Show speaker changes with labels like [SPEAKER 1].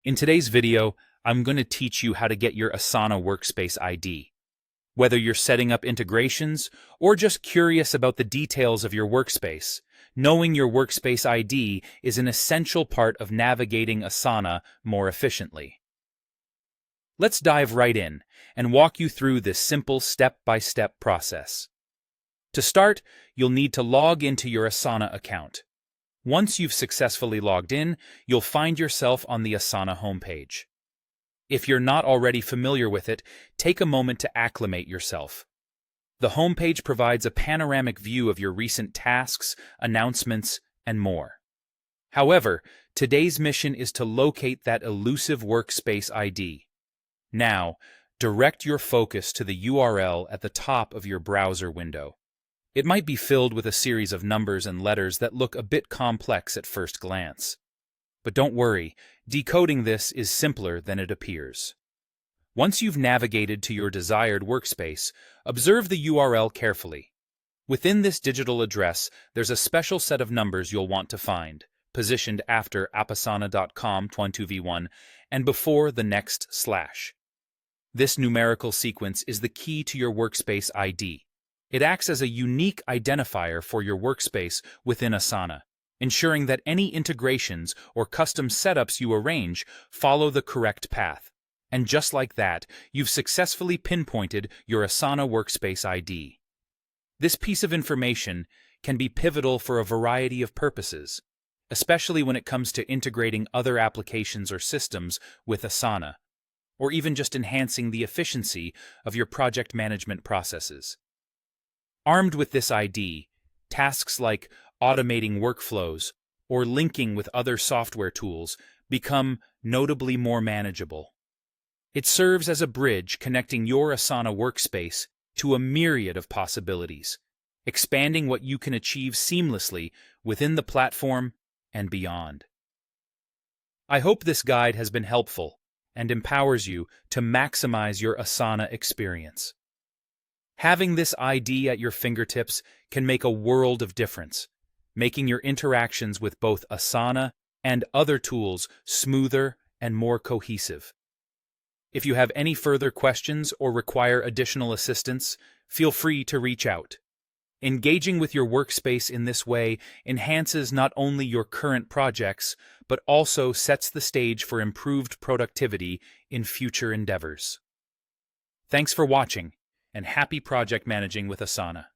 [SPEAKER 1] In today's video, I'm going to teach you how to get your Asana Workspace ID. Whether you're setting up integrations or just curious about the details of your workspace, knowing your Workspace ID is an essential part of navigating Asana more efficiently. Let's dive right in and walk you through this simple step-by-step process. To start, you'll need to log into your Asana account. Once you've successfully logged in, you'll find yourself on the Asana homepage. If you're not already familiar with it, take a moment to acclimate yourself. The homepage provides a panoramic view of your recent tasks, announcements, and more. However, today's mission is to locate that elusive Workspace ID. Now, direct your focus to the URL at the top of your browser window. It might be filled with a series of numbers and letters that look a bit complex at first glance. But don't worry, decoding this is simpler than it appears. Once you've navigated to your desired workspace, observe the URL carefully. Within this digital address, there's a special set of numbers you'll want to find, positioned after apasana.com/22v1 and before the next slash. This numerical sequence is the key to your Workspace ID. It acts as a unique identifier for your workspace within Asana, ensuring that any integrations or custom setups you arrange follow the correct path. And just like that, you've successfully pinpointed your Asana Workspace ID. This piece of information can be pivotal for a variety of purposes, especially when it comes to integrating other applications or systems with Asana, or even just enhancing the efficiency of your project management processes. Armed with this ID, tasks like automating workflows or linking with other software tools become notably more manageable. It serves as a bridge connecting your Asana workspace to a myriad of possibilities, expanding what you can achieve seamlessly within the platform and beyond. I hope this guide has been helpful and empowers you to maximize your Asana experience. Having this ID at your fingertips can make a world of difference, making your interactions with both Asana and other tools smoother and more cohesive. If you have any further questions or require additional assistance, feel free to reach out. Engaging with your workspace in this way enhances not only your current projects, but also sets the stage for improved productivity in future endeavors. Thanks for watching, and happy project managing with Asana.